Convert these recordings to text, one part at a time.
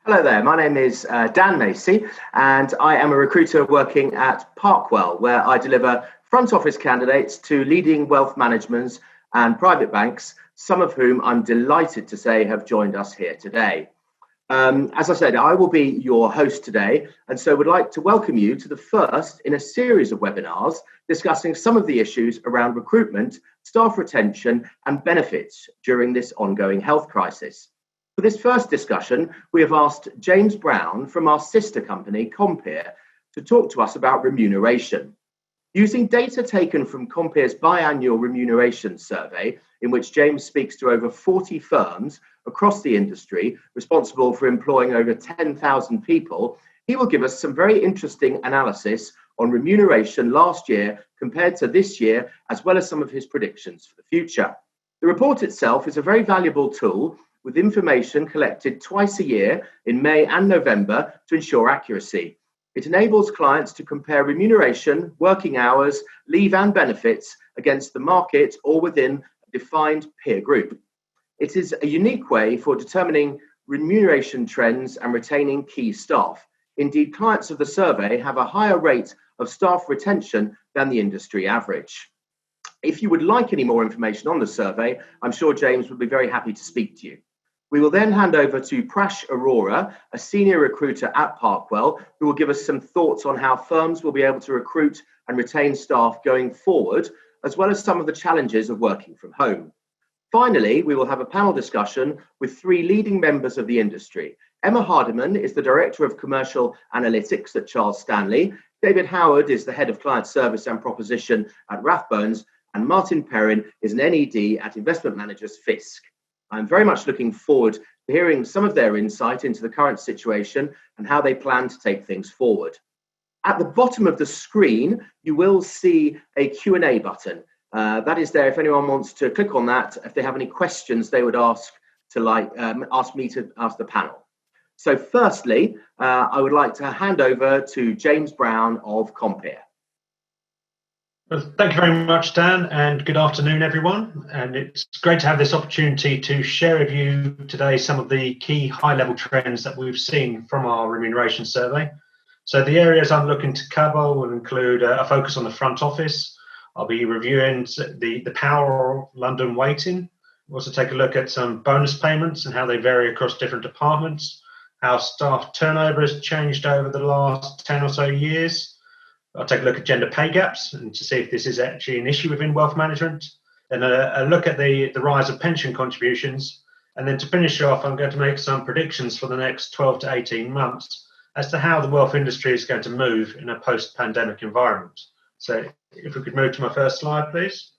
Hello there, my name is Dan Macy and I am a recruiter working at Parkwell, where I deliver front office candidates to leading wealth managements and private banks, some of whom I'm delighted to say have joined us here today. As I said, I will be your host today, and so would like to welcome you to the first in a series of webinars discussing some of the issues around recruitment, staff retention and benefits during this ongoing health crisis. For this first discussion, we have asked James Brown from our sister company, Compeer, to talk to us about remuneration. Using data taken from Compeer's biannual remuneration survey, in which James speaks to over 40 firms across the industry responsible for employing over 10,000 people, he will give us some very interesting analysis on remuneration last year compared to this year, as well as some of his predictions for the future. The report itself is a very valuable tool with information collected twice a year in May and November to ensure accuracy. It enables clients to compare remuneration, working hours, leave and benefits against the market or within a defined peer group. It is a unique way for determining remuneration trends and retaining key staff. Indeed, clients of the survey have a higher rate of staff retention than the industry average. If you would like any more information on the survey, I'm sure James would be very happy to speak to you. We will then hand over to Prash Arora, a senior recruiter at Parkwell, who will give us some thoughts on how firms will be able to recruit and retain staff going forward, as well as some of the challenges of working from home. Finally, we will have a panel discussion with three leading members of the industry. Emma Hardiman is the Director of Commercial Analytics at Charles Stanley, David Howard is the Head of Client Service and Proposition at Rathbones, and Martin Perrin is an NED at Investment Managers Fisk. I'm very much looking forward to hearing some of their insight into the current situation and how they plan to take things forward. At the bottom of the screen, you will see a Q&A button. That is there if anyone wants to click on that, if they have any questions they would ask me to ask the panel. So firstly, I would like to hand over to James Brown of Compeer. Well, thank you very much, Dan, and good afternoon, everyone. And it's great to have this opportunity to share with you today some of the key high-level trends that we've seen from our remuneration survey. So the areas I'm looking to cover will include a focus on the front office. I'll be reviewing the power of London weighting. We'll also take a look at some bonus payments and how they vary across different departments, how staff turnover has changed over the last 10 or so years. I'll take a look at gender pay gaps and to see if this is actually an issue within wealth management. Then a look at the rise of pension contributions. And then to finish off, I'm going to make some predictions for the next 12 to 18 months as to how the wealth industry is going to move in a post-pandemic environment. So if we could move to my first slide, please.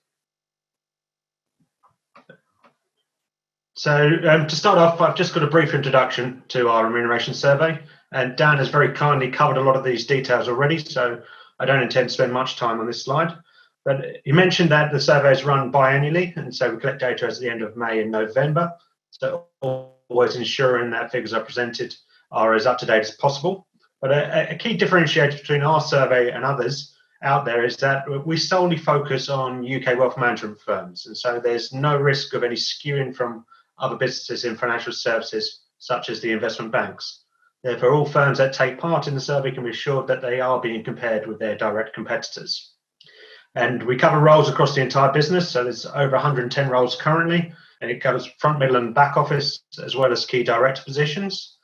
So to start off, I've just got a brief introduction to our remuneration survey. And Dan has very kindly covered a lot of these details already, so I don't intend to spend much time on this slide. But he mentioned that the survey is run biannually, and so we collect data at the end of May and November. So always ensuring that figures are presented are as up to date as possible. But a key differentiator between our survey and others out there is that we solely focus on UK wealth management firms. And so there's no risk of any skewing from other businesses in financial services, such as the investment banks. Therefore, all firms that take part in the survey can be assured that they are being compared with their direct competitors. And we cover roles across the entire business. So there's over 110 roles currently, and it covers front, middle and back office, as well as key director positions.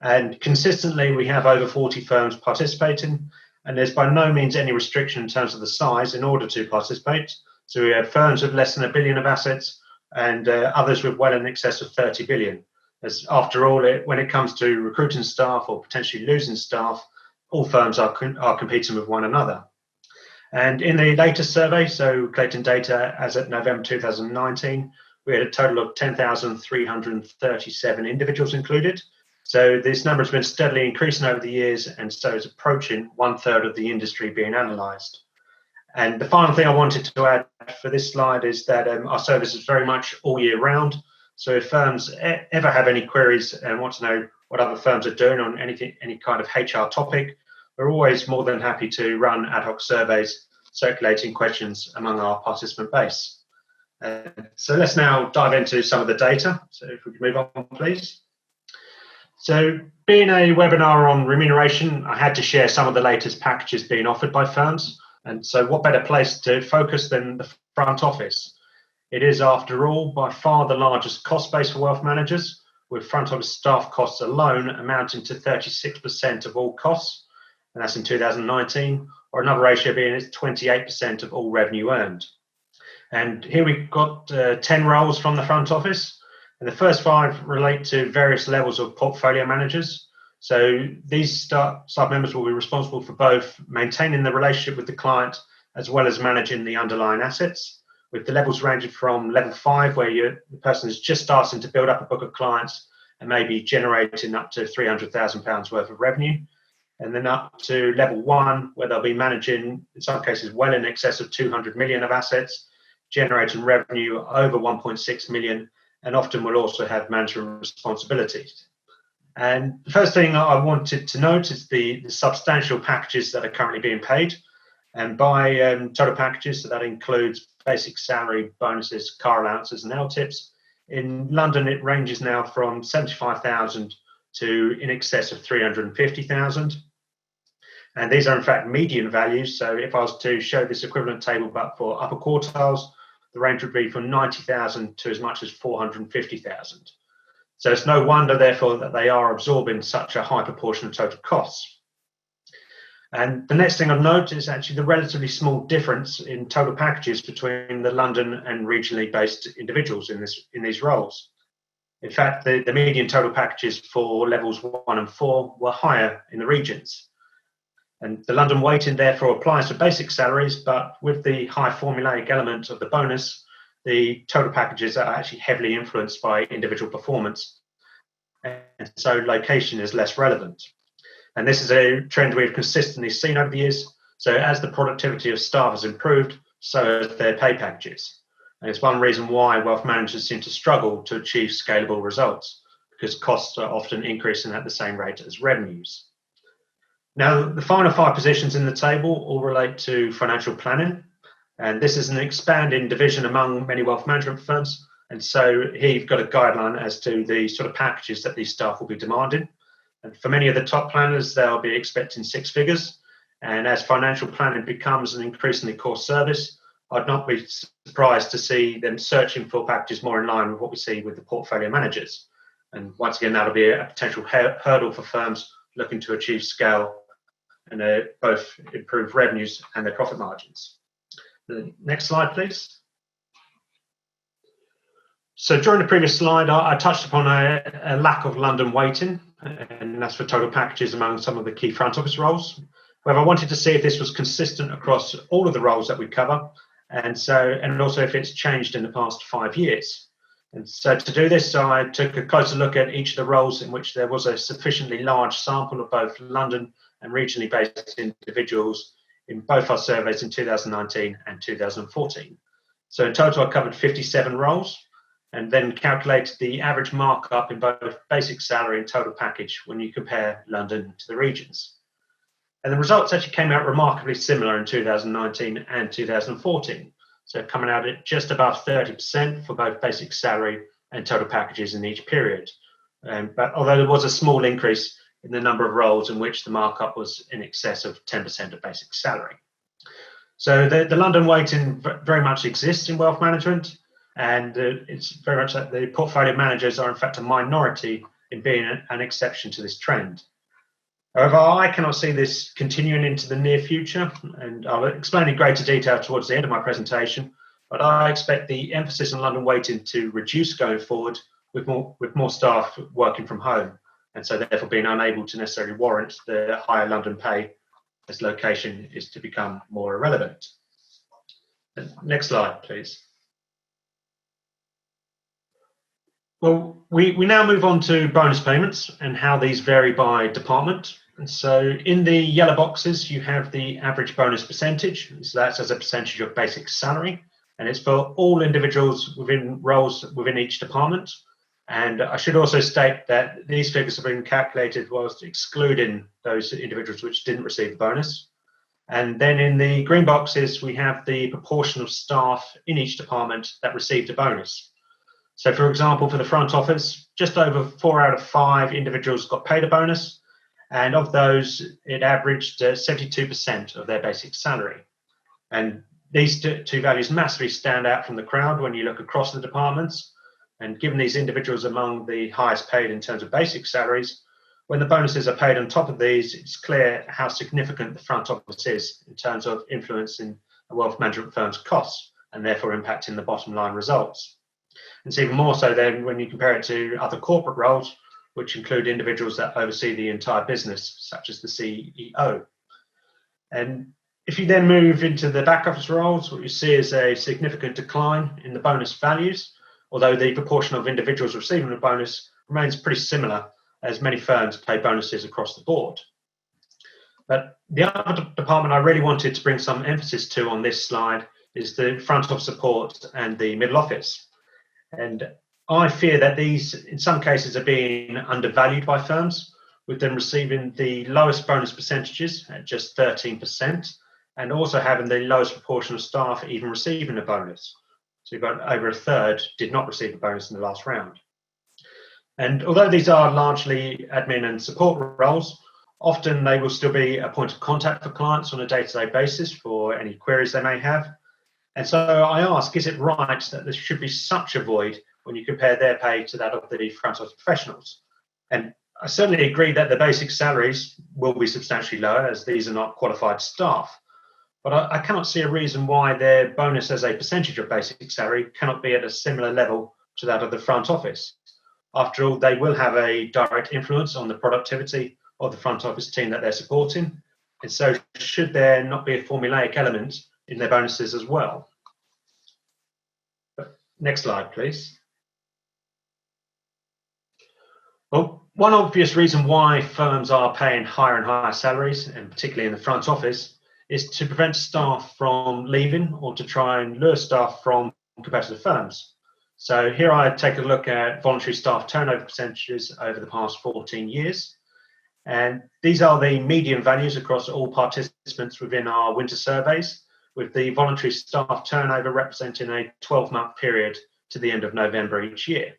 And consistently, we have over 40 firms participating, and there's by no means any restriction in terms of the size in order to participate. So we have firms with less than $1 billion of assets and others with well in excess of 30 billion. As after all, when it comes to recruiting staff or potentially losing staff, all firms are competing with one another. And in the latest survey, so collecting data as at November 2019, we had a total of 10,337 individuals included. So this number has been steadily increasing over the years, and so it's approaching 1/3 of the industry being analysed. And the final thing I wanted to add for this slide is that our service is very much all year round. So if firms ever have any queries and want to know what other firms are doing on any kind of HR topic, we're always more than happy to run ad hoc surveys circulating questions among our participant base. So let's now dive into some of the data. So if we can move on, please. So being a webinar on remuneration, I had to share some of the latest packages being offered by firms. And so what better place to focus than the front office? It is, after all, by far the largest cost base for wealth managers, with front office staff costs alone amounting to 36% of all costs, and that's in 2019, or another ratio being it's 28% of all revenue earned. And here we've got 10 roles from the front office, and the first 5 relate to various levels of portfolio managers. So these staff members will be responsible for both maintaining the relationship with the client as well as managing the underlying assets, with the levels ranging from level 5, where the person is just starting to build up a book of clients and maybe generating up to £300,000 worth of revenue, and then up to level 1, where they'll be managing, in some cases, well in excess of 200 million of assets, generating revenue over 1.6 million, and often will also have management responsibilities. And the first thing I wanted to note is the substantial packages that are currently being paid. And by total packages, so that includes basic salary, bonuses, car allowances, and LTIPs. In London, it ranges now from 75,000 to in excess of 350,000. And these are in fact median values. So if I was to show this equivalent table but for upper quartiles, the range would be from 90,000 to as much as 450,000. So it's no wonder, therefore, that they are absorbing such a high proportion of total costs. And the next thing I'll note is actually the relatively small difference in total packages between the London and regionally based individuals in these roles. In fact, the median total packages for levels 1 and 4 were higher in the regions. And the London weighting therefore applies to basic salaries, but with the high formulaic element of the bonus, the total packages are actually heavily influenced by individual performance. And so location is less relevant. And this is a trend we've consistently seen over the years. So as the productivity of staff has improved, so has their pay packages. And it's one reason why wealth managers seem to struggle to achieve scalable results, because costs are often increasing at the same rate as revenues. Now, the final 5 positions in the table all relate to financial planning. And this is an expanding division among many wealth management firms. And so here you've got a guideline as to the sort of packages that these staff will be demanding. And for many of the top planners, they'll be expecting 6 figures. And as financial planning becomes an increasingly core service, I'd not be surprised to see them searching for packages more in line with what we see with the portfolio managers. And once again, that'll be a potential hurdle for firms looking to achieve scale and both improve revenues and their profit margins. The next slide, please. So during the previous slide, I touched upon a lack of London weighting, and that's for total packages among some of the key front office roles. However, I wanted to see if this was consistent across all of the roles that we cover, and also if it's changed in the past 5 years. And so to do this, I took a closer look at each of the roles in which there was a sufficiently large sample of both London and regionally based individuals in both our surveys in 2019 and 2014. So in total, I covered 57 roles, and then calculated the average markup in both basic salary and total package when you compare London to the regions. And the results actually came out remarkably similar in 2019 and 2014. So coming out at just above 30% for both basic salary and total packages in each period. But although there was a small increase in the number of roles in which the markup was in excess of 10% of basic salary. So the London weighting very much exists in wealth management, and it's very much that the portfolio managers are in fact a minority in being an exception to this trend. However, I cannot see this continuing into the near future, and I'll explain in greater detail towards the end of my presentation, but I expect the emphasis on London weighting to reduce going forward with more staff working from home, and so therefore being unable to necessarily warrant the higher London pay as location is to become more irrelevant. Next slide, please. Well, we now move on to bonus payments and how these vary by department. And so in the yellow boxes, you have the average bonus percentage. So that's as a percentage of basic salary. And it's for all individuals within roles within each department. And I should also state that these figures have been calculated whilst excluding those individuals which didn't receive the bonus. And then in the green boxes, we have the proportion of staff in each department that received a bonus. So, for example, for the front office, just over 4 out of 5 individuals got paid a bonus, and of those, it averaged 72% of their basic salary. And these two values massively stand out from the crowd when you look across the departments. And given these individuals among the highest paid in terms of basic salaries, when the bonuses are paid on top of these, it's clear how significant the front office is in terms of influencing a wealth management firm's costs and therefore impacting the bottom line results. It's even more so then when you compare it to other corporate roles, which include individuals that oversee the entire business, such as the CEO. And if you then move into the back office roles, what you see is a significant decline in the bonus values, although the proportion of individuals receiving a bonus remains pretty similar, as many firms pay bonuses across the board. But the other department I really wanted to bring some emphasis to on this slide is the front office support and the middle office. And I fear that these, in some cases, are being undervalued by firms, with them receiving the lowest bonus percentages at just 13%, and also having the lowest proportion of staff even receiving a bonus. So you've got over a third did not receive a bonus in the last round. And although these are largely admin and support roles, often they will still be a point of contact for clients on a day-to-day basis for any queries they may have. And so I ask, is it right that there should be such a void when you compare their pay to that of the front office professionals? And I certainly agree that the basic salaries will be substantially lower, as these are not qualified staff. But I cannot see a reason why their bonus as a percentage of basic salary cannot be at a similar level to that of the front office. After all, they will have a direct influence on the productivity of the front office team that they're supporting. And so should there not be a formulaic element in their bonuses as well? But next slide, please. Well, one obvious reason why firms are paying higher and higher salaries, and particularly in the front office, is to prevent staff from leaving or to try and lure staff from competitive firms. So here I take a look at voluntary staff turnover percentages over the past 14 years. And these are the median values across all participants within our winter surveys, with the voluntary staff turnover representing a 12-month period to the end of November each year.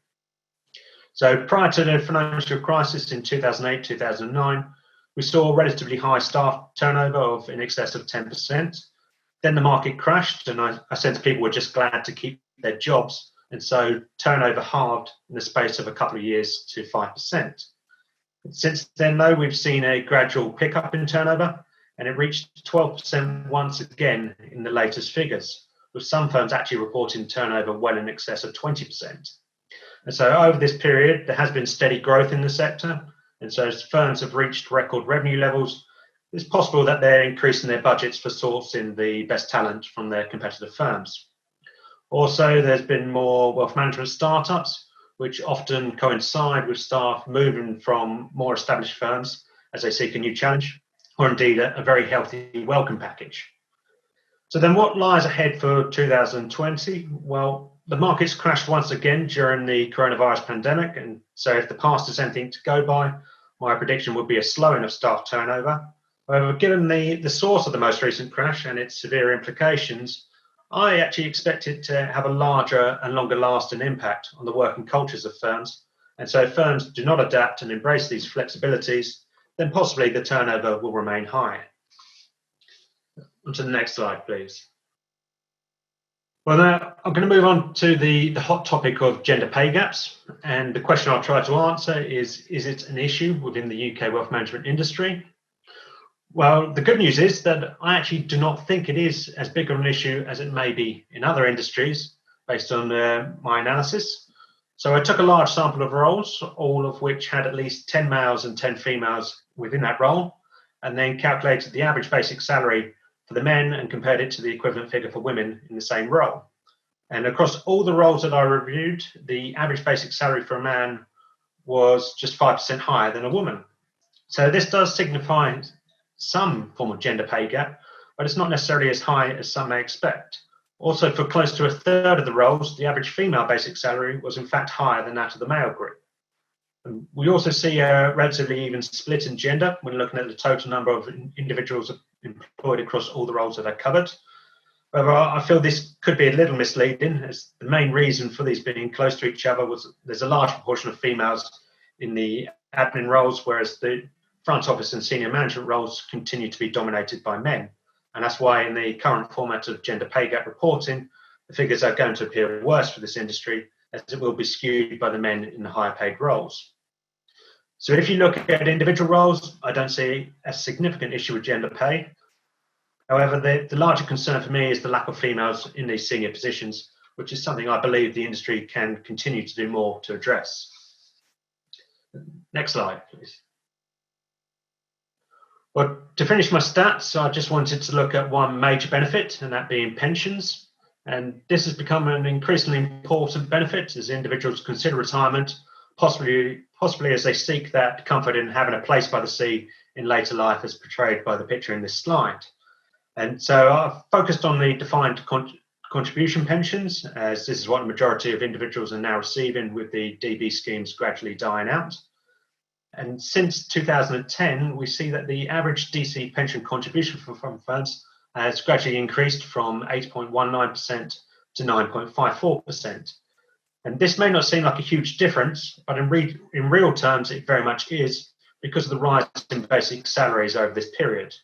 So prior to the financial crisis in 2008-2009, we saw relatively high staff turnover of in excess of 10%. Then the market crashed, and I sense people were just glad to keep their jobs. And so turnover halved in the space of a couple of years to 5%. Since then, though, we've seen a gradual pickup in turnover, and it reached 12% once again in the latest figures, with some firms actually reporting turnover well in excess of 20%. And so over this period, there has been steady growth in the sector. And so as firms have reached record revenue levels, it's possible that they're increasing their budgets for sourcing the best talent from their competitive firms. Also, there's been more wealth management startups, which often coincide with staff moving from more established firms as they seek a new challenge, or indeed a very healthy welcome package. So then what lies ahead for 2020? Well, the markets crashed once again during the coronavirus pandemic, and so if the past is anything to go by, my prediction would be a slowing of staff turnover. However, given the source of the most recent crash and its severe implications, I actually expect it to have a larger and longer lasting impact on the working cultures of firms. And so if firms do not adapt and embrace these flexibilities, then possibly the turnover will remain high. On to the next slide, please. Well, now I'm going to move on to the hot topic of gender pay gaps. And the question I'll try to answer is it an issue within the UK wealth management industry? Well, the good news is that I actually do not think it is as big of an issue as it may be in other industries, based on my analysis. So I took a large sample of roles, all of which had at least 10 males and 10 females within that role, and then calculated the average basic salary for the men and compared it to the equivalent figure for women in the same role. And across all the roles that I reviewed, the average basic salary for a man was just 5% higher than a woman. So this does signify some form of gender pay gap, but it's not necessarily as high as some may expect. Also, for close to a third of the roles, the average female basic salary was in fact higher than that of the male group. And we also see a relatively even split in gender when looking at the total number of individuals employed across all the roles that are covered. However, I feel this could be a little misleading, as the main reason for these being close to each other was there's a large proportion of females in the admin roles, whereas the front office and senior management roles continue to be dominated by men. And that's why in the current format of gender pay gap reporting, the figures are going to appear worse for this industry, as it will be skewed by the men in the higher paid roles. So if you look at individual roles, I don't see a significant issue with gender pay. However, the larger concern for me is the lack of females in these senior positions, which is something I believe the industry can continue to do more to address. Next slide, please. Well, to finish my stats, I just wanted to look at one major benefit, and that being pensions. And this has become an increasingly important benefit as individuals consider retirement, possibly as they seek that comfort in having a place by the sea in later life, as portrayed by the picture in this slide. And so I've focused on the defined contribution pensions, as this is what the majority of individuals are now receiving, with the DB schemes gradually dying out. And since 2010, we see that the average DC pension contribution from firms has gradually increased from 8.19% to 9.54%. And this may not seem like a huge difference, but in real terms, it very much is, because of the rise in basic salaries over this period.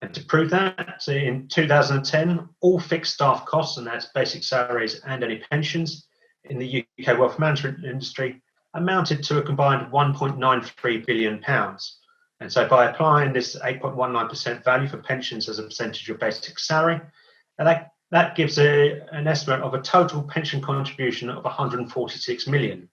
And to prove that, so in 2010, all fixed staff costs, and that's basic salaries and any pensions, in the UK wealth management industry amounted to a combined £1.93 billion. And so by applying this 8.19% value for pensions as a percentage of basic salary, that gives an estimate of a total pension contribution of 146 million.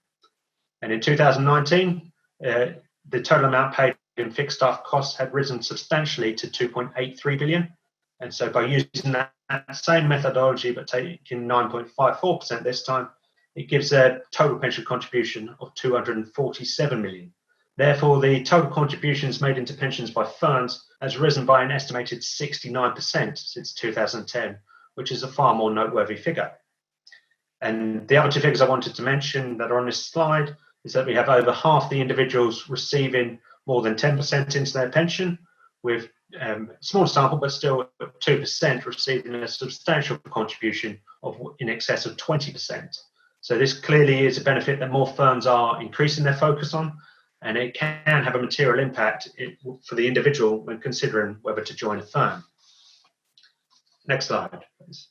And in 2019, the total amount paid in fixed staff costs had risen substantially to 2.83 billion. And so by using that same methodology, but taking 9.54% this time, it gives a total pension contribution of 247 million. Therefore, the total contributions made into pensions by firms has risen by an estimated 69% since 2010, which is a far more noteworthy figure. And the other two figures I wanted to mention that are on this slide is that we have over half the individuals receiving more than 10% into their pension, with a small sample, but still 2% receiving a substantial contribution of in excess of 20%. So this clearly is a benefit that more firms are increasing their focus on, and it can have a material impact for the individual when considering whether to join a firm. Next slide, please.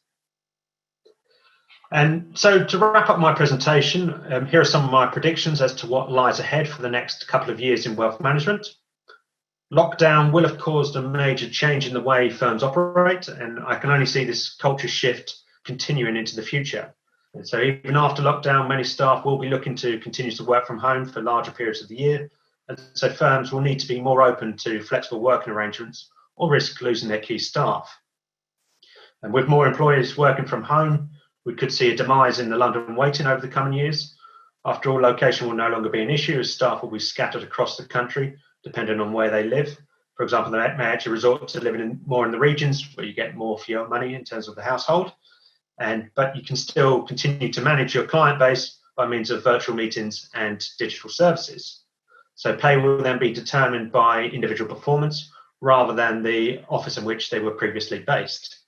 And so to wrap up my presentation, here are some of my predictions as to what lies ahead for the next couple of years in wealth management. Lockdown will have caused a major change in the way firms operate, and I can only see this culture shift continuing into the future. And so even after lockdown, many staff will be looking to continue to work from home for larger periods of the year. And so firms will need to be more open to flexible working arrangements or risk losing their key staff. And with more employees working from home, we could see a demise in the London waiting over the coming years. After all, location will no longer be an issue, as staff will be scattered across the country, depending on where they live. For example, they may actually resort to living more in the regions where you get more for your money in terms of the household. But you can still continue to manage your client base by means of virtual meetings and digital services. So pay will then be determined by individual performance rather than the office in which they were previously based.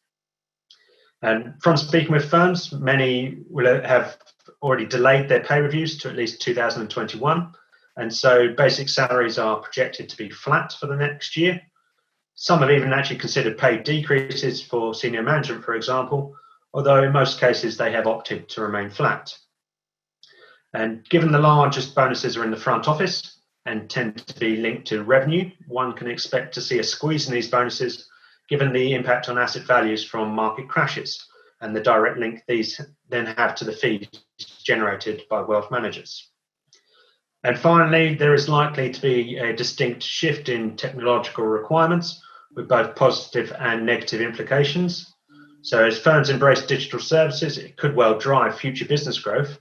And from speaking with firms, many will have already delayed their pay reviews to at least 2021. And so basic salaries are projected to be flat for the next year. Some have even actually considered pay decreases for senior management, for example, although in most cases they have opted to remain flat. And given the largest bonuses are in the front office and tend to be linked to revenue, one can expect to see a squeeze in these bonuses given the impact on asset values from market crashes and the direct link these then have to the fees generated by wealth managers. And finally, there is likely to be a distinct shift in technological requirements with both positive and negative implications. So as firms embrace digital services, it could well drive future business growth.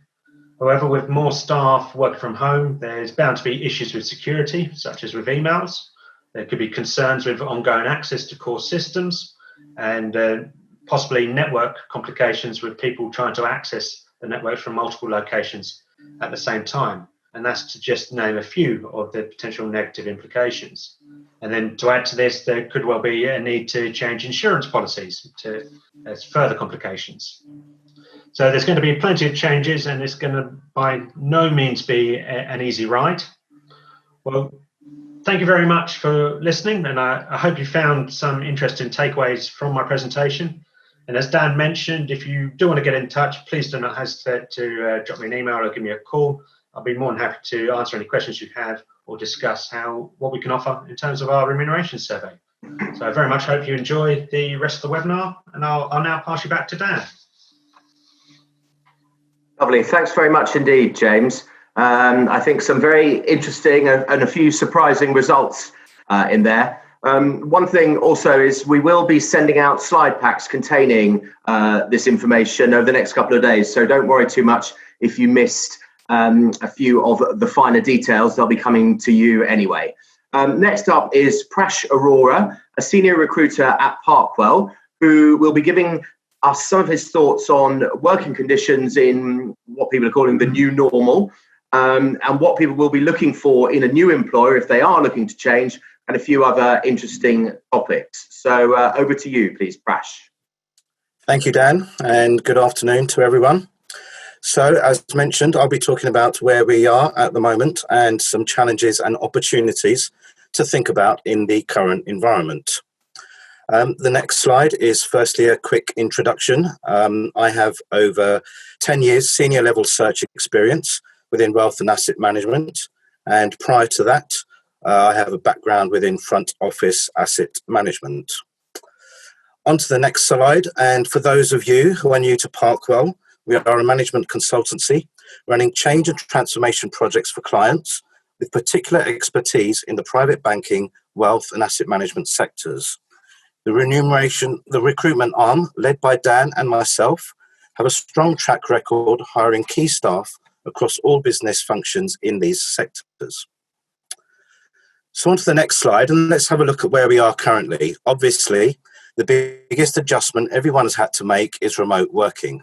However, with more staff working from home, there's bound to be issues with security, such as with emails. There could be concerns with ongoing access to core systems and possibly network complications with people trying to access the network from multiple locations at the same time. And that's to just name a few of the potential negative implications. And then to add to this, there could well be a need to change insurance policies to as further complications. So there's going to be plenty of changes, and it's going to by no means be an easy ride. Well, thank you very much for listening, and I hope you found some interesting takeaways from my presentation. And as Dan mentioned, if you do want to get in touch, please do not hesitate to drop me an email or give me a call. I'll be more than happy to answer any questions you have or discuss what we can offer in terms of our remuneration survey. So I very much hope you enjoy the rest of the webinar, and I'll now pass you back to Dan. Lovely. Thanks very much indeed, James. I think some very interesting and a few surprising results in there. One thing also is we will be sending out slide packs containing this information over the next couple of days. So don't worry too much if you missed a few of the finer details. They'll be coming to you anyway. Next up is Prash Arora, a senior recruiter at Parkwell, who will be giving us some of his thoughts on working conditions in what people are calling the new normal, and what people will be looking for in a new employer if they are looking to change, and a few other interesting topics. So over to you, please, Prash. Thank you, Dan, and good afternoon to everyone. So, as mentioned, I'll be talking about where we are at the moment and some challenges and opportunities to think about in the current environment. The next slide is firstly a quick introduction. I have over 10 years senior level search experience within wealth and asset management, and prior to that, I have a background within front office asset management. On to the next slide, and for those of you who are new to Parkwell, we are a management consultancy running change and transformation projects for clients with particular expertise in the private banking, wealth and asset management sectors. The recruitment arm, led by Dan and myself, have a strong track record hiring key staff across all business functions in these sectors. So on to the next slide, and let's have a look at where we are currently. Obviously, the biggest adjustment everyone has had to make is remote working.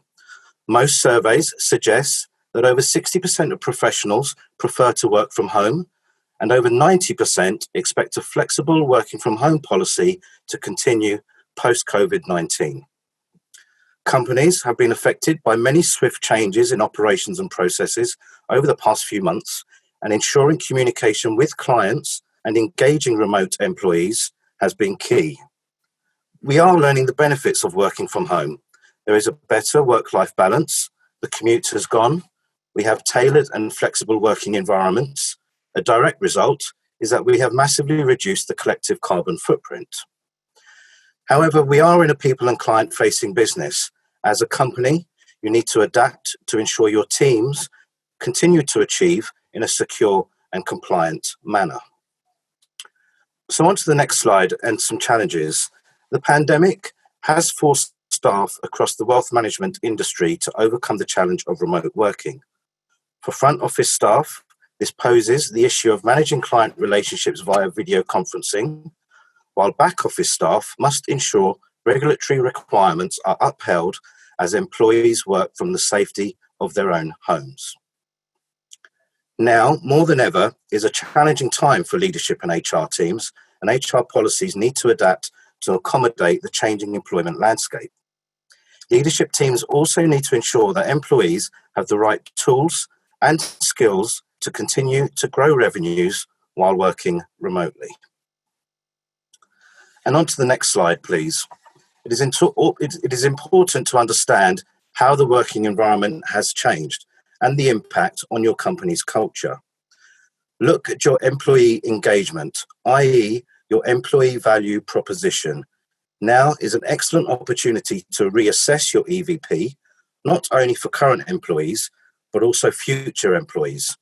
Most surveys suggest that over 60% of professionals prefer to work from home, and over 90% expect a flexible working from home policy to continue post-COVID-19. Companies have been affected by many swift changes in operations and processes over the past few months, and ensuring communication with clients and engaging remote employees has been key. We are learning the benefits of working from home. There is a better work-life balance, the commute has gone, we have tailored and flexible working environments. A direct result is that we have massively reduced the collective carbon footprint. However, we are in a people and client-facing business. As a company, you need to adapt to ensure your teams continue to achieve in a secure and compliant manner. So on to the next slide and some challenges. The pandemic has forced staff across the wealth management industry to overcome the challenge of remote working. For front office staff, this poses the issue of managing client relationships via video conferencing, while back office staff must ensure regulatory requirements are upheld as employees work from the safety of their own homes. Now, more than ever, is a challenging time for leadership and HR teams, and HR policies need to adapt to accommodate the changing employment landscape. Leadership teams also need to ensure that employees have the right tools and skills to continue to grow revenues while working remotely. And on to the next slide, please. It is important to understand how the working environment has changed and the impact on your company's culture. Look at your employee engagement, i.e. your employee value proposition. Now is an excellent opportunity to reassess your EVP, not only for current employees, but also future employees.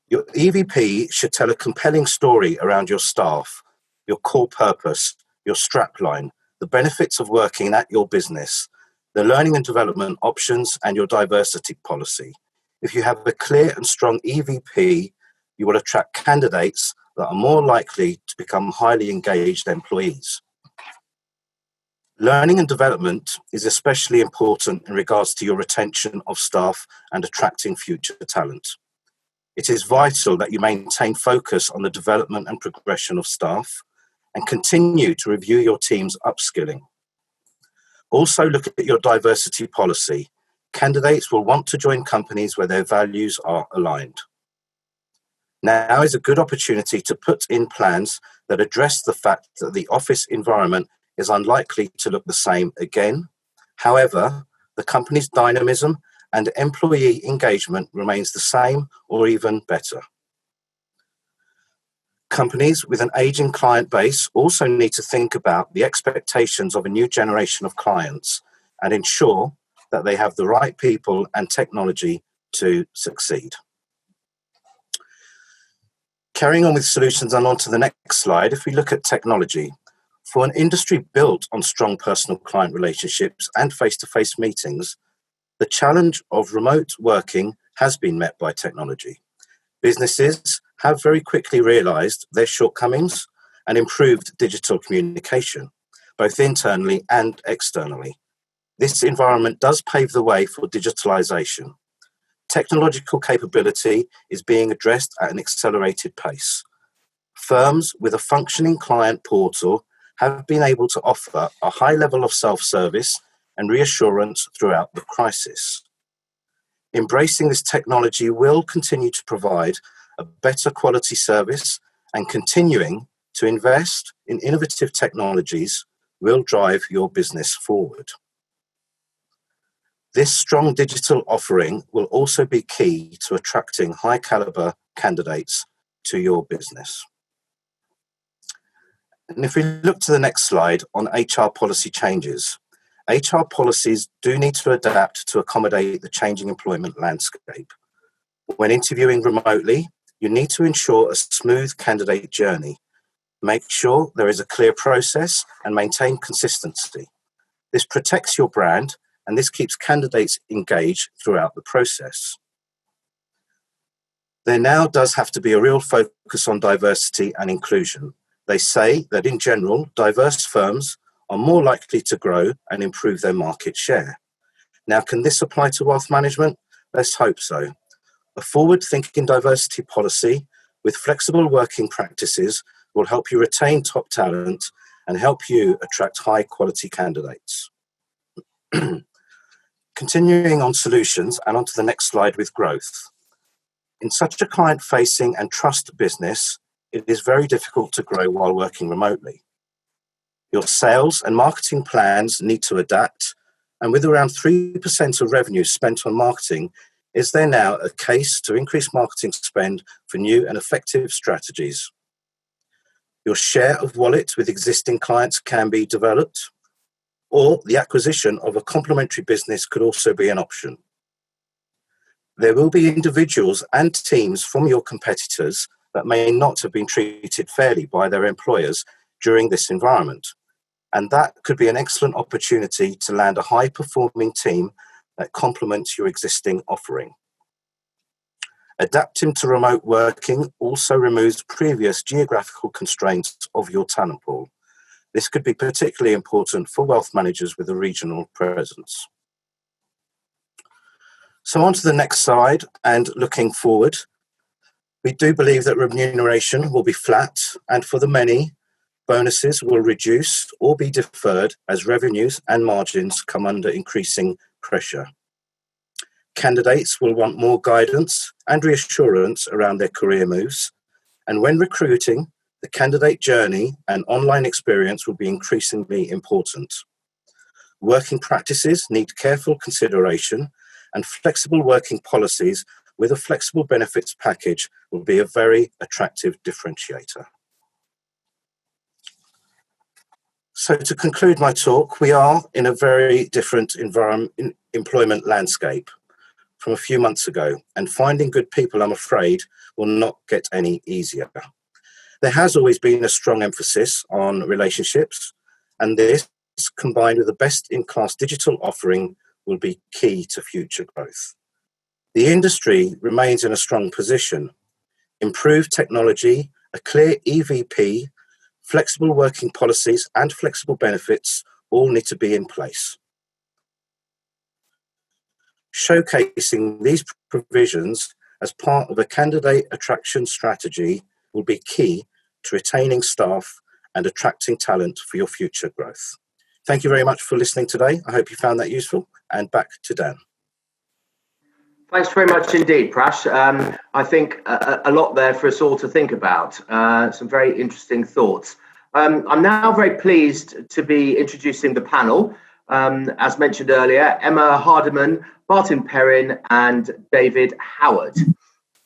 Your EVP should tell a compelling story around your staff, your core purpose, your strapline, the benefits of working at your business, the learning and development options, and your diversity policy. If you have a clear and strong EVP, you will attract candidates that are more likely to become highly engaged employees. Learning and development is especially important in regards to your retention of staff and attracting future talent. It is vital that you maintain focus on the development and progression of staff, and continue to review your team's upskilling. Also look at your diversity policy. Candidates will want to join companies where their values are aligned. Now is a good opportunity to put in plans that address the fact that the office environment is unlikely to look the same again. However, the company's dynamism and employee engagement remains the same or even better. Companies with an aging client base also need to think about the expectations of a new generation of clients and ensure that they have the right people and technology to succeed. Carrying on with solutions and on to the next slide, if we look at technology, for an industry built on strong personal client relationships and face-to-face meetings, the challenge of remote working has been met by technology. Businesses have very quickly realised their shortcomings and improved digital communication, both internally and externally. This environment does pave the way for digitalisation. Technological capability is being addressed at an accelerated pace. Firms with a functioning client portal have been able to offer a high level of self-service and reassurance throughout the crisis. Embracing this technology will continue to provide a better quality service, and continuing to invest in innovative technologies will drive your business forward. This strong digital offering will also be key to attracting high caliber candidates to your business. And if we look to the next slide on HR policy changes, HR policies do need to adapt to accommodate the changing employment landscape. When interviewing remotely, you need to ensure a smooth candidate journey. Make sure there is a clear process and maintain consistency. This protects your brand, and this keeps candidates engaged throughout the process. There now does have to be a real focus on diversity and inclusion. They say that in general, diverse firms are more likely to grow and improve their market share. Now, can this apply to wealth management? Let's hope so. A forward-thinking diversity policy with flexible working practices will help you retain top talent and help you attract high-quality candidates. Continuing on solutions and onto the next slide with growth. In such a client-facing and trust business, it is very difficult to grow while working remotely. Your sales and marketing plans need to adapt, and with around 3% of revenue spent on marketing, is there now a case to increase marketing spend for new and effective strategies? Your share of wallet with existing clients can be developed, or the acquisition of a complementary business could also be an option. There will be individuals and teams from your competitors that may not have been treated fairly by their employers during this environment. And that could be an excellent opportunity to land a high-performing team that complements your existing offering. Adapting to remote working also removes previous geographical constraints of your talent pool. This could be particularly important for wealth managers with a regional presence. So on to the next slide, and looking forward, we do believe that remuneration will be flat, and for the many, bonuses will reduce or be deferred as revenues and margins come under increasing pressure. Candidates will want more guidance and reassurance around their career moves, and when recruiting, the candidate journey and online experience will be increasingly important. Working practices need careful consideration, and flexible working policies with a flexible benefits package will be a very attractive differentiator. So to conclude my talk, we are in a very different employment landscape from a few months ago, and finding good people, I'm afraid, will not get any easier. There has always been a strong emphasis on relationships, and this, combined with the best-in-class digital offering, will be key to future growth. The industry remains in a strong position. Improved technology, a clear EVP, flexible working policies and flexible benefits all need to be in place. Showcasing these provisions as part of a candidate attraction strategy will be key to retaining staff and attracting talent for your future growth. Thank you very much for listening today. I hope you found that useful, and back to Dan. Thanks very much indeed, Prash. I think a lot there for us all to think about. Some very interesting thoughts. I'm now very pleased to be introducing the panel. As mentioned earlier, Emma Hardiman, Martin Perrin, and David Howard.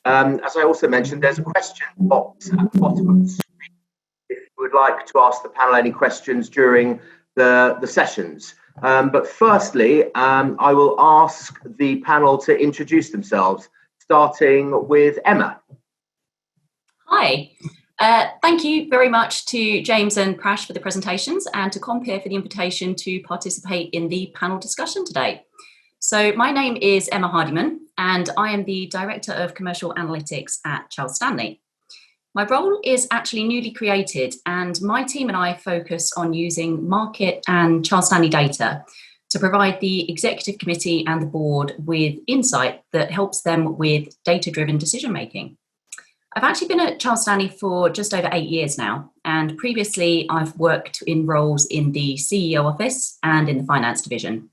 As I also mentioned, there's a question box at the bottom of the screen if you would like to ask the panel any questions during the sessions. But firstly, I will ask the panel to introduce themselves, starting with Emma. Hi. Thank you very much to James and Prash for the presentations, and to Compeer for the invitation to participate in the panel discussion today. So my name is Emma Hardiman, and I am the Director of Commercial Analytics at Charles Stanley. My role is actually newly created, and my team and I focus on using market and Charles Stanley data to provide the executive committee and the board with insight that helps them with data-driven decision-making. I've actually been at Charles Stanley for just over 8 years now, and previously I've worked in roles in the CEO office and in the finance division.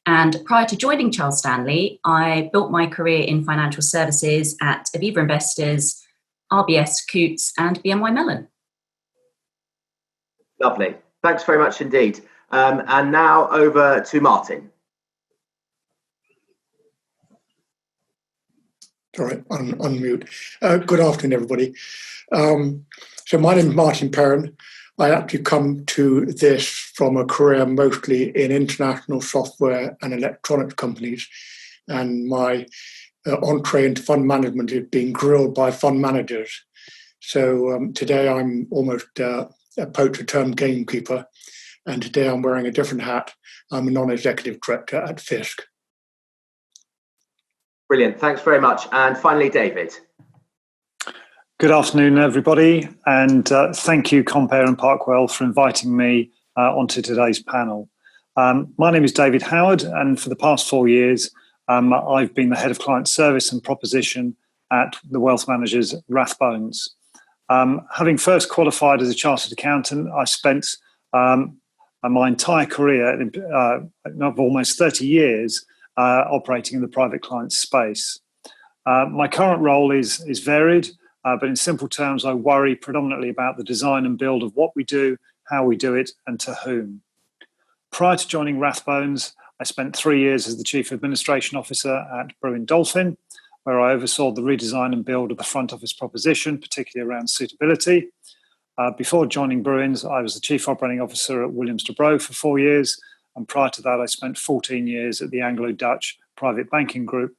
And prior to joining Charles Stanley, I built my career in financial services at Aviva Investors, RBS, Coutts, and BNY Mellon. Lovely. Thanks very much indeed. And now over to Martin. Sorry, unmute. Good afternoon, everybody. So my name is Martin Perrin. I actually come to this from a career mostly in international software and electronics companies. And my entree into fund management is being grilled by fund managers. So today I'm almost a poacher turned gamekeeper. And today I'm wearing a different hat. I'm a non-executive director at Fisk. Brilliant. Thanks very much. And finally, David. Good afternoon, everybody. And thank you, Compeer and Parkwell, for inviting me onto today's panel. My name is David Howard, and for the past 4 years, I've been the head of client service and proposition at the wealth managers Rathbones. Having first qualified as a chartered accountant, I spent my entire career of almost 30 years operating in the private client space. My current role is varied, but in simple terms, I worry predominantly about the design and build of what we do, how we do it, and to whom. Prior to joining Rathbones, I spent 3 years as the Chief Administration Officer at Brewin Dolphin, where I oversaw the redesign and build of the front office proposition, particularly around suitability. Before joining Brewins, I was the Chief Operating Officer at Williams de Brough for 4 years, and prior to that, I spent 14 years at the Anglo-Dutch Private Banking Group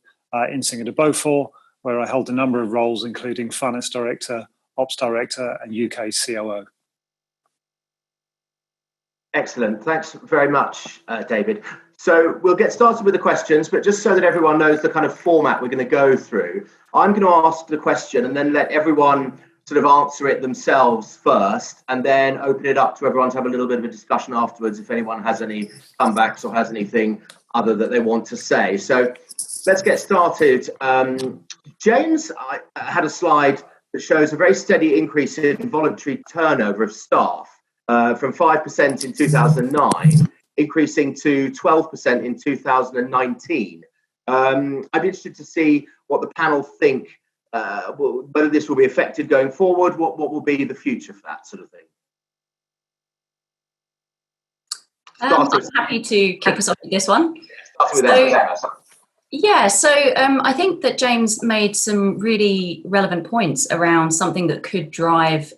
in Singapore, Beaufort, where I held a number of roles, including Finance Director, Ops Director, and UK COO. Excellent. Thanks very much, David. So we'll get started with the questions, but just so that everyone knows the kind of format we're going to go through, I'm going to ask the question and then let everyone sort of answer it themselves first, and then open it up to everyone to have a little bit of a discussion afterwards if anyone has any comebacks or has anything other that they want to say. So let's get started. James, I had a slide that shows a very steady increase in voluntary turnover of staff from 5% in 2009, increasing to 12% in 2019. I'd be interested to see what the panel think, whether this will be effective going forward, what will be the future for that sort of thing. I'm happy to kick us off with this one. So I think that James made some really relevant points around something that could drive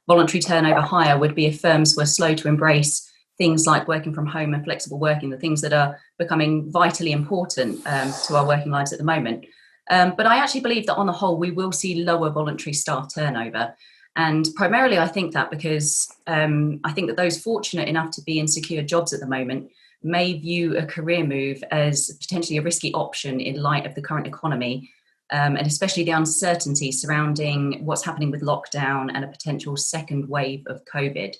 voluntary turnover higher would be if firms were slow to embrace things like working from home and flexible working, the things that are becoming vitally important to our working lives at the moment. But I actually believe that on the whole, we will see lower voluntary staff turnover. And primarily, I think that because I think that those fortunate enough to be in secure jobs at the moment may view a career move as potentially a risky option in light of the current economy, and especially the uncertainty surrounding what's happening with lockdown and a potential second wave of COVID.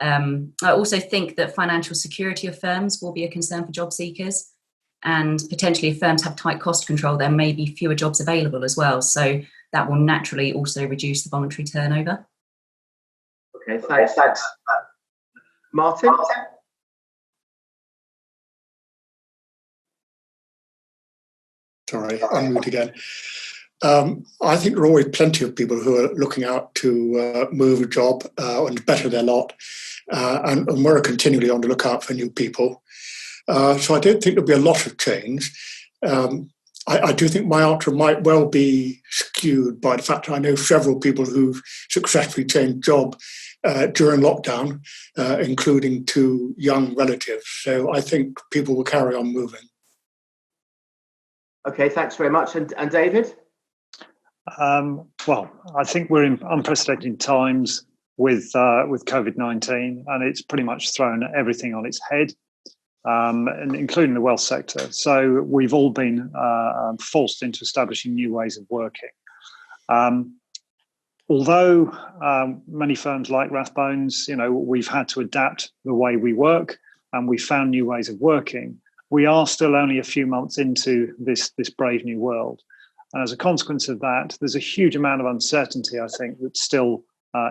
I also think that financial security of firms will be a concern for job seekers, and potentially if firms have tight cost control, there may be fewer jobs available as well. So that will naturally also reduce the voluntary turnover. Okay, thanks. Martin? Sorry, unmute again. I think there are always plenty of people who are looking out to move a job and better their lot, and we're continually on the lookout for new people. So I don't think there'll be a lot of change. I do think my answer might well be skewed by the fact that I know several people who've successfully changed job during lockdown, including 2 young relatives. So I think people will carry on moving. Okay, thanks very much. And David? Well, I think we're in unprecedented times with COVID-19, and it's pretty much thrown everything on its head, and including the wealth sector. So we've all been forced into establishing new ways of working. Although many firms like Rathbones, we've had to adapt the way we work, and we found new ways of working. We are still only a few months into this brave new world. And as a consequence of that, there's a huge amount of uncertainty, I think, that still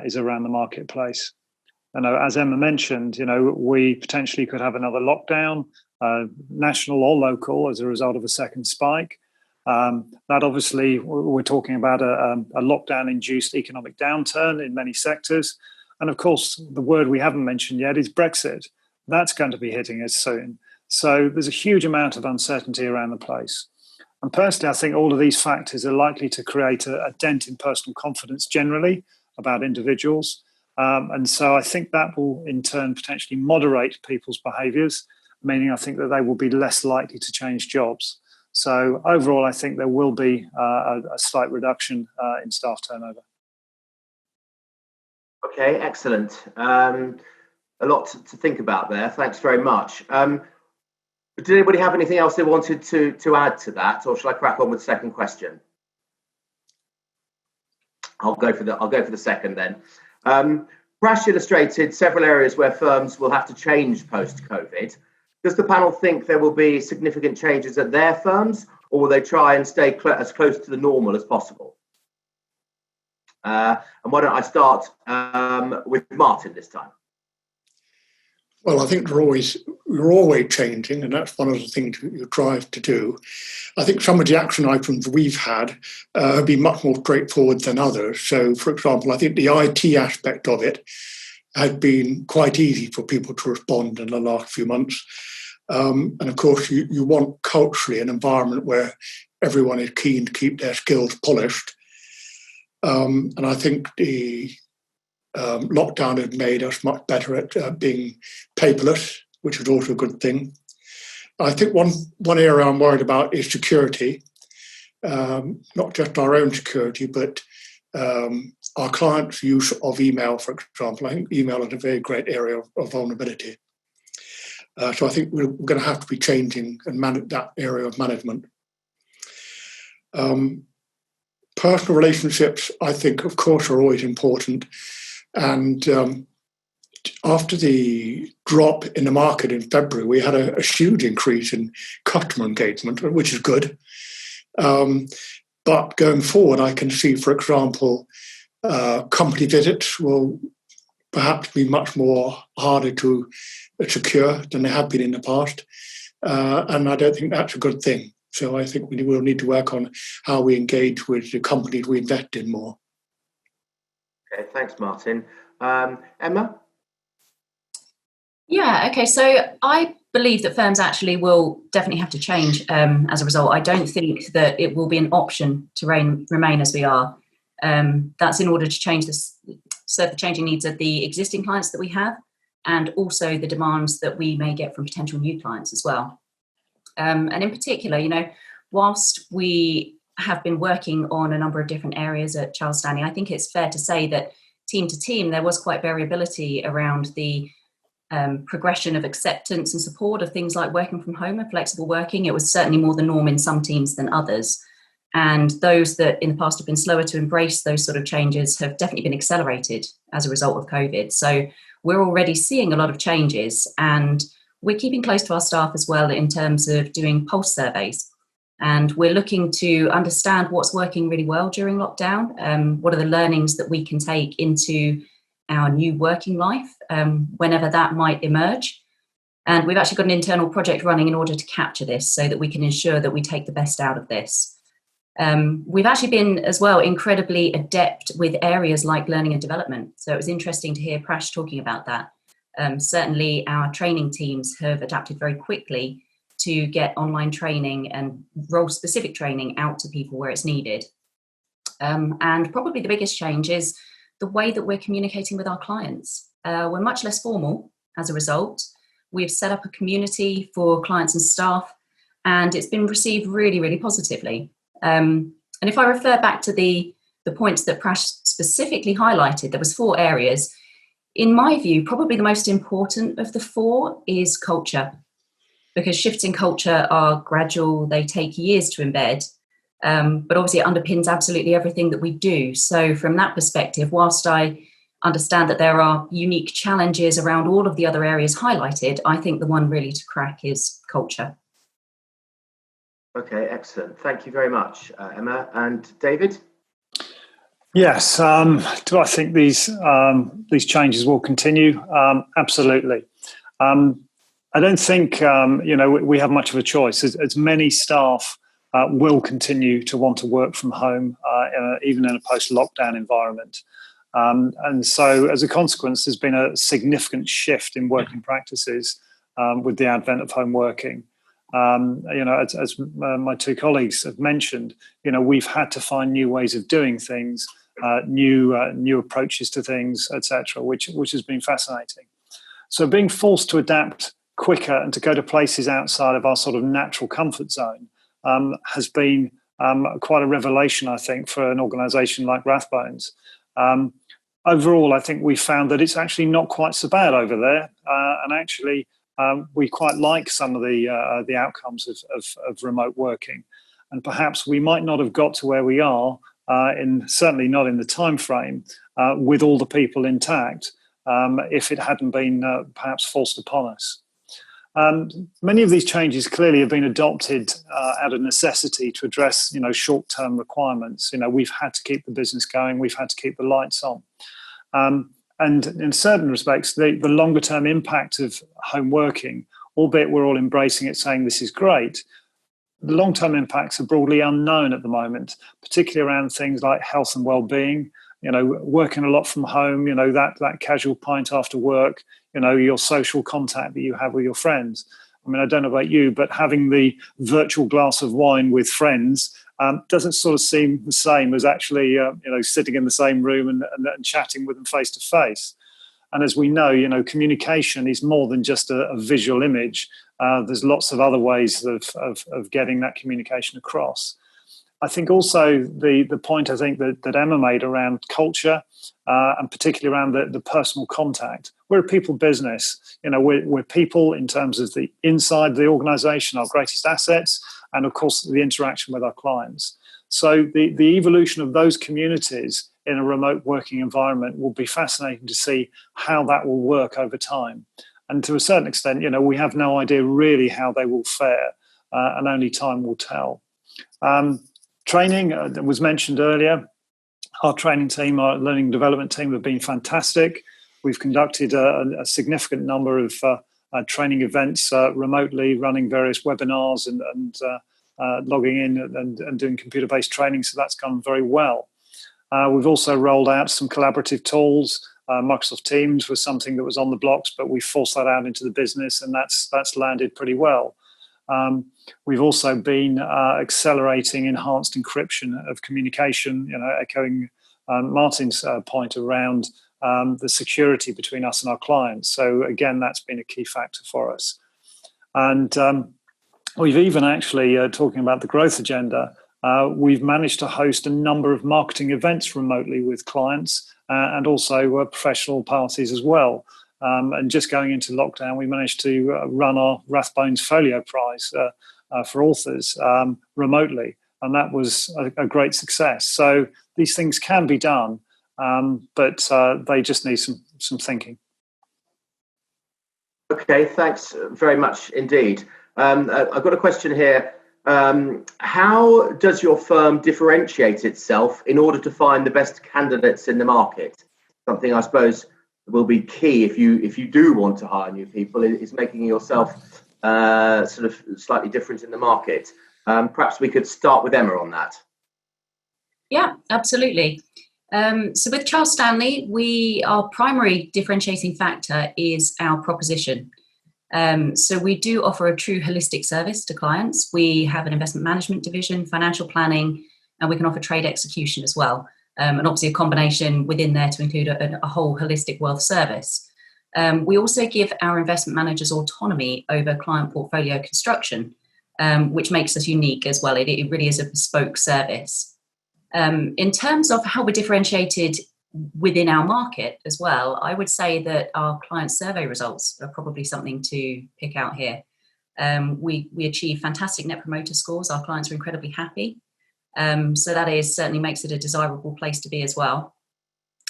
is around the marketplace. And as Emma mentioned, we potentially could have another lockdown, national or local, as a result of a second spike. That obviously, we're talking about a lockdown-induced economic downturn in many sectors. And of course, the word we haven't mentioned yet is Brexit. That's going to be hitting us soon. So there's a huge amount of uncertainty around the place. And personally, I think all of these factors are likely to create a dent in personal confidence generally about individuals. And so I think that will in turn potentially moderate people's behaviours, meaning I think that they will be less likely to change jobs. So overall, I think there will be a slight reduction in staff turnover. Okay, excellent. A lot to think about there. Thanks very much. Did anybody have anything else they wanted to add to that, or shall I crack on with the second question? I'll go for the second then. Prash illustrated several areas where firms will have to change post-COVID. Does the panel think there will be significant changes at their firms, or will they try and stay as close to the normal as possible? And why don't I start with Martin this time? Well, I think we're always changing, and that's one of the things you try to do. I think some of the action items we've had have been much more straightforward than others. So, for example, I think the IT aspect of it has been quite easy for people to respond in the last few months. And of course, you want culturally an environment where everyone is keen to keep their skills polished. And I think the lockdown has made us much better at being paperless, which is also a good thing. I think one area I'm worried about is security, not just our own security, but our clients' use of email, for example. I think email is a very great area of vulnerability. So I think we're going to have to be changing and manage that area of management. Personal relationships, I think, of course, are always important. And after the drop in the market in February, we had a huge increase in customer engagement, which is good. But going forward, I can see, for example, company visits will perhaps be much more harder to secure than they have been in the past. And I don't think that's a good thing. So I think we will need to work on how we engage with the companies we invest in more. Okay, thanks, Martin. Emma? Yeah, okay, so I believe that firms actually will definitely have to change as a result. I don't think that it will be an option to remain as we are. That's in order to serve the changing needs of the existing clients that we have, and also the demands that we may get from potential new clients as well. And in particular, whilst we have been working on a number of different areas at Charles Stanley, I think it's fair to say that team to team, there was quite variability around the progression of acceptance and support of things like working from home and flexible working. It was certainly more the norm in some teams than others. And those that in the past have been slower to embrace those sort of changes have definitely been accelerated as a result of COVID. So we're already seeing a lot of changes, and we're keeping close to our staff as well in terms of doing pulse surveys. And we're looking to understand what's working really well during lockdown. What are the learnings that we can take into our new working life, whenever that might emerge. And we've actually got an internal project running in order to capture this so that we can ensure that we take the best out of this. We've actually been as well incredibly adept with areas like learning and development. So it was interesting to hear Prash talking about that. Certainly our training teams have adapted very quickly to get online training and role-specific training out to people where it's needed. And probably the biggest change is the way that we're communicating with our clients. We're much less formal as a result. We've set up a community for clients and staff, and it's been received really, really positively. And if I refer back to the points that Prash specifically highlighted, there was 4 areas. In my view, probably the most important of the 4 is culture, because shifts in culture are gradual, they take years to embed, but obviously it underpins absolutely everything that we do. So from that perspective, whilst I understand that there are unique challenges around all of the other areas highlighted, I think the one really to crack is culture. Okay, excellent. Thank you very much, Emma. And David? Yes. Do I think these changes will continue? Absolutely. I don't think we have much of a choice. As many staff will continue to want to work from home, even in a post-lockdown environment. And so as a consequence, there's been a significant shift in working practices with the advent of home working. As my 2 colleagues have mentioned, we've had to find new ways of doing things, new approaches to things, etc., which has been fascinating. So being forced to adapt quicker and to go to places outside of our sort of natural comfort zone has been quite a revelation, I think, for an organisation like Rathbones. Overall, I think we found that it's actually not quite so bad over there, and actually we quite like some of the outcomes of remote working, and perhaps we might not have got to where we are, certainly not in the time frame, with all the people intact, if it hadn't been perhaps forced upon us. Many of these changes clearly have been adopted out of necessity to address, short-term requirements. We've had to keep the business going. We've had to keep the lights on. And in certain respects, the longer-term impact of home working, albeit we're all embracing it, saying this is great, the long-term impacts are broadly unknown at the moment, particularly around things like health and well-being. Working a lot from home, that casual pint after work, your social contact that you have with your friends. I mean, I don't know about you, but having the virtual glass of wine with friends doesn't sort of seem the same as actually, sitting in the same room and chatting with them face to face. And as we know, communication is more than just a visual image. There's lots of other ways of getting that communication across. I think also the point I think that Emma made around culture, and particularly around the personal contact. We're a people business. We're people in terms of the inside the organisation, our greatest assets, and of course the interaction with our clients. So the evolution of those communities in a remote working environment will be fascinating to see how that will work over time. And to a certain extent, we have no idea really how they will fare, and only time will tell. Training that was mentioned earlier. Our training team, our learning and development team have been fantastic. We've conducted a significant number of training events remotely, running various webinars and logging in and doing computer-based training, so that's gone very well. We've also rolled out some collaborative tools. Microsoft Teams was something that was on the blocks, but we forced that out into the business, and that's landed pretty well. We've also been accelerating enhanced encryption of communication, echoing Martin's point around the security between us and our clients. So again, that's been a key factor for us. And we've even actually, talking about the growth agenda, we've managed to host a number of marketing events remotely with clients and also professional parties as well. And just going into lockdown, we managed to run our Rathbones Folio Prize for authors remotely, and that was a great success. So these things can be done, but they just need some thinking. Okay, thanks very much indeed. I've got a question here. How does your firm differentiate itself in order to find the best candidates in the market? Something I suppose will be key if you do want to hire new people is making yourself sort of slightly different in the market. Perhaps we could start with Emma on that. Yeah, absolutely. So with Charles Stanley, our primary differentiating factor is our proposition. So we do offer a true holistic service to clients. We have an investment management division, financial planning, and we can offer trade execution as well. And obviously a combination within there to include a whole holistic wealth service. We also give our investment managers autonomy over client portfolio construction, which makes us unique as well. It really is a bespoke service. In terms of how we're differentiated within our market as well, I would say that our client survey results are probably something to pick out here. We achieve fantastic net promoter scores. Our clients are incredibly happy. So that certainly makes it a desirable place to be as well.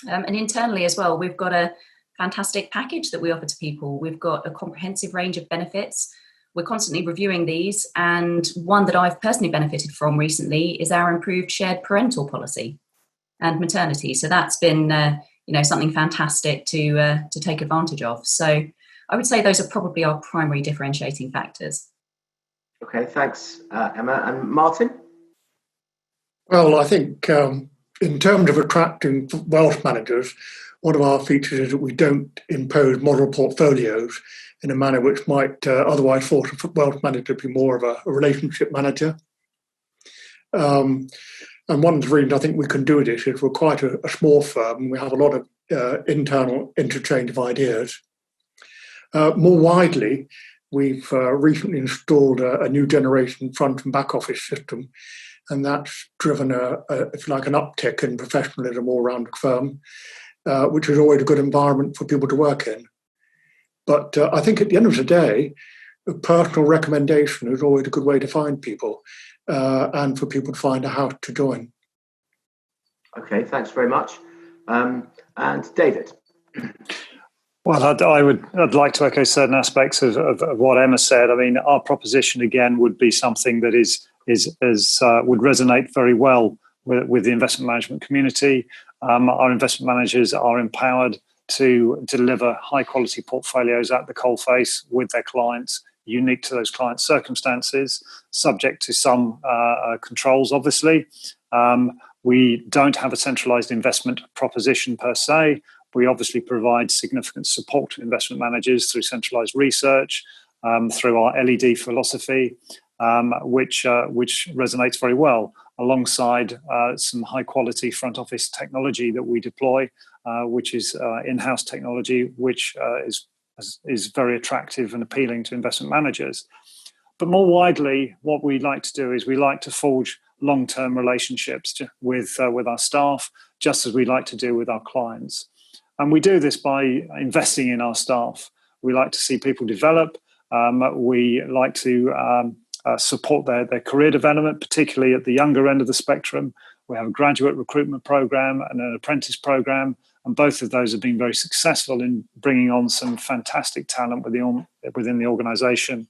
And internally as well, we've got a fantastic package that we offer to people. We've got a comprehensive range of benefits. We're constantly reviewing these, and one that I've personally benefited from recently is our improved shared parental policy and maternity. So that's been something fantastic to take advantage of. So I would say those are probably our primary differentiating factors. Okay, thanks, Emma. And Martin? Well, I think in terms of attracting wealth managers, one of our features is that we don't impose model portfolios in a manner which might otherwise force a wealth manager to be more of a relationship manager. And one of the reasons I think we can do this is we're quite a small firm and we have a lot of internal interchange of ideas. More widely, we've recently installed a new generation front and back office system, and that's driven if you like, an uptick in professionalism all around the firm, which is always a good environment for people to work in. But I think at the end of the day, a personal recommendation is always a good way to find people and for people to find out how to join. Okay, thanks very much. And David? Well, I'd like to echo certain aspects of what Emma said. I mean, our proposition again would be something that would resonate very well with the investment management community. Our investment managers are empowered to deliver high quality portfolios at the coalface with their clients, unique to those clients' circumstances, subject to some controls, obviously. We don't have a centralized investment proposition per se. We obviously provide significant support to investment managers through centralized research, through our LED philosophy, which resonates very well, alongside some high quality front office technology that we deploy, which is in-house technology, which is very attractive and appealing to investment managers. But more widely, what we like to do is we like to forge long-term relationships with our staff, just as we like to do with our clients. And we do this by investing in our staff. We like to see people develop. We like to support their career development, particularly at the younger end of the spectrum. We have a graduate recruitment program and an apprentice program, and both of those have been very successful in bringing on some fantastic talent within the organisation.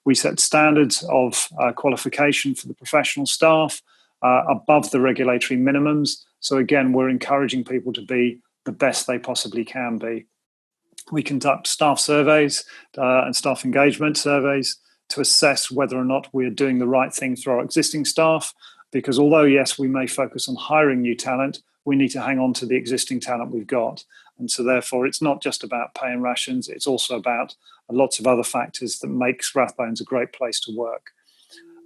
We set standards of qualification for the professional staff above the regulatory minimums. So again, we're encouraging people to be the best they possibly can be. We conduct staff surveys and staff engagement surveys to assess whether or not we're doing the right thing through our existing staff, because although, yes, we may focus on hiring new talent, we need to hang on to the existing talent we've got. And so therefore, it's not just about pay and rations, it's also about lots of other factors that makes Rathbones a great place to work.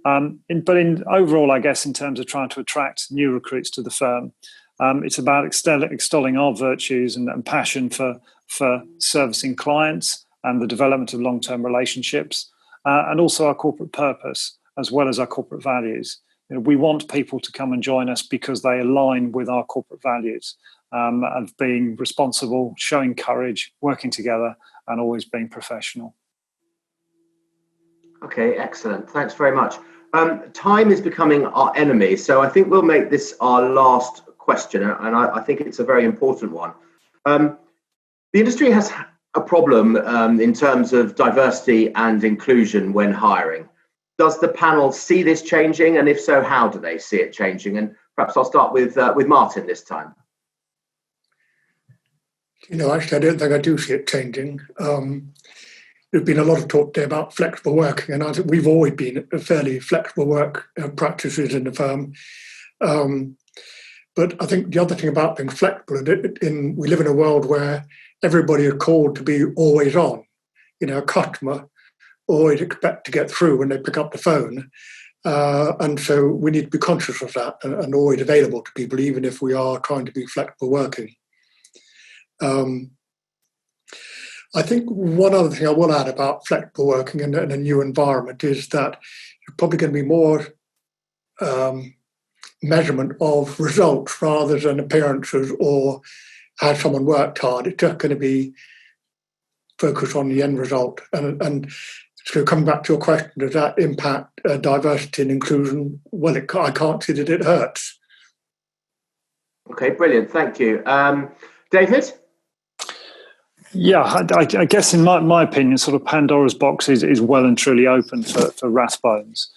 But overall, I guess, in terms of trying to attract new recruits to the firm, it's about extolling our virtues and passion for servicing clients and the development of long-term relationships, and also our corporate purpose, as well as our corporate values. You know, we want people to come and join us because they align with our corporate values of being responsible, showing courage, working together, and always being professional. Okay, excellent. Thanks very much. Time is becoming our enemy, so I think we'll make this our last question, and I think it's a very important one. The industry has a problem in terms of diversity and inclusion when hiring. Does the panel see this changing, and if so, how do they see it changing? And perhaps I'll start with Martin this time. Actually, I don't think I do see it changing. There's been a lot of talk today about flexible working, and I think we've always been a fairly flexible work practices in the firm. But I think the other thing about being flexible, we live in a world where everybody is called to be always on. A customer always expect to get through when they pick up the phone. And so we need to be conscious of that and always available to people, even if we are trying to be flexible working. I think one other thing I will add about flexible working in a new environment is that you're probably going to be more measurement of results rather than appearances or has someone worked hard. It's just going to be focused on the end result. And so coming back to your question, does that impact diversity and inclusion? Well, I can't see that it hurts. Okay, brilliant. Thank you. David? Yeah, I guess in my opinion, sort of Pandora's box is well and truly open for Rathbones.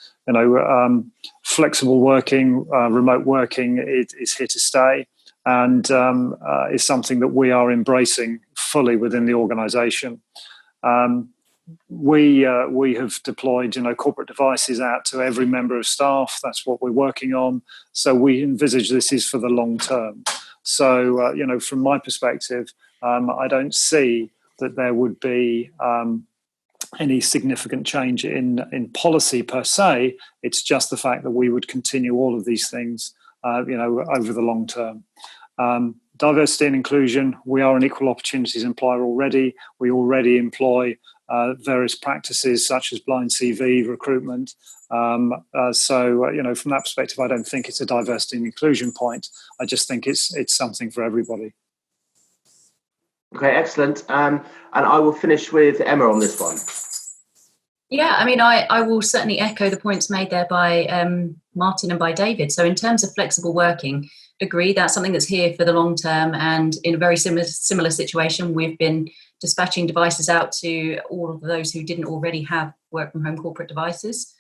Flexible working, remote working is here to stay, and is something that we are embracing fully within the organisation. We have deployed corporate devices out to every member of staff. That's what we're working on. So we envisage this is for the long term. So from my perspective, I don't see that there would be any significant change in policy per se. It's just the fact that we would continue all of these things, over the long term. Diversity and inclusion, we are an equal opportunities employer already. We already employ various practices such as blind CV recruitment. So from that perspective, I don't think it's a diversity and inclusion point. I just think it's something for everybody. Okay, excellent. And I will finish with Emma on this one. Yeah, I will certainly echo the points made there by Martin and by David. So in terms of flexible working, agree that's something that's here for the long term, and in a very similar situation, we've been dispatching devices out to all of those who didn't already have work from home corporate devices.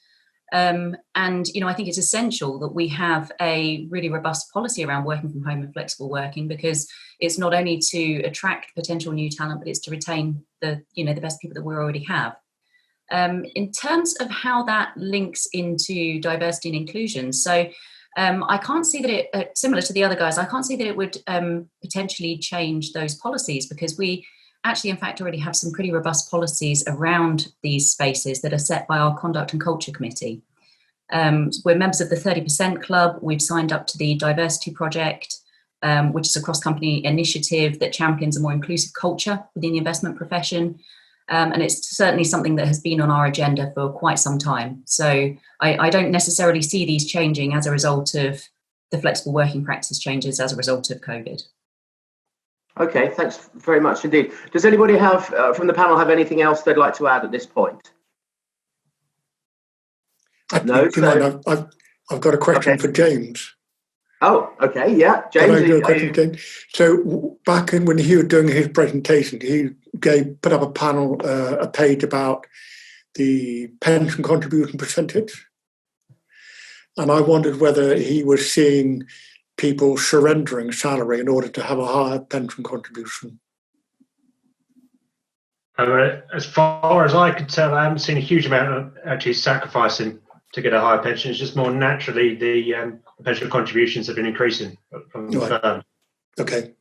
And I think it's essential that we have a really robust policy around working from home and flexible working, because it's not only to attract potential new talent, but it's to retain the best people that we already have. In terms of how that links into diversity and inclusion, so I can't see that it, similar to the other guys, I can't see that it would potentially change those policies, because we actually, in fact, already have some pretty robust policies around these spaces that are set by our Conduct and Culture Committee. We're members of the 30% Club. We've signed up to the Diversity Project, which is a cross-company initiative that champions a more inclusive culture within the investment profession. And it's certainly something that has been on our agenda for quite some time. So I don't necessarily see these changing as a result of the flexible working practice changes as a result of COVID. Okay, thanks very much indeed. Does anybody have from the panel have anything else they'd like to add at this point? No. I've got a question for James. Oh, okay, yeah, James. So back in when he was doing his presentation, he put up a page about the pension contribution percentage, and I wondered whether he was seeing people surrendering salary in order to have a higher pension contribution. As far as I could tell, I haven't seen a huge amount of actually sacrificing to get a higher pension. It's just more naturally the pension contributions have been increasing from the firm. Okay.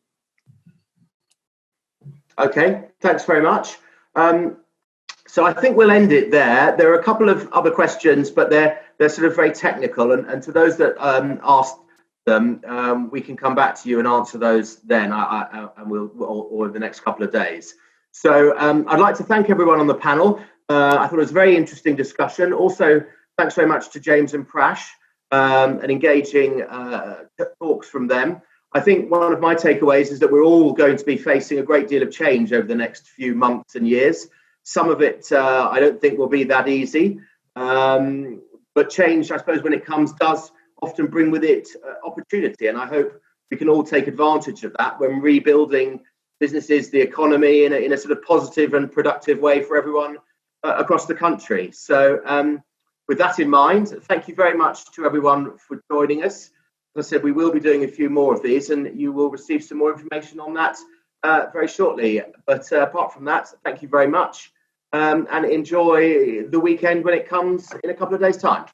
Okay, thanks very much. So I think we'll end it there. There are a couple of other questions, but they're sort of very technical, and to those that asked them, we can come back to you and answer those then, and we'll or the next couple of days. So I'd like to thank everyone on the panel. I thought it was a very interesting discussion. Also, thanks very much to James and Prash, and engaging talks from them. I think one of my takeaways is that we're all going to be facing a great deal of change over the next few months and years. Some of it I don't think will be that easy, but change, I suppose, when it comes, does often bring with it opportunity, and I hope we can all take advantage of that when rebuilding businesses, the economy in a sort of positive and productive way for everyone across the country. So with that in mind, thank you very much to everyone for joining us. As I said, we will be doing a few more of these, and you will receive some more information on that very shortly. But apart from that, thank you very much, and enjoy the weekend when it comes in a couple of days' time.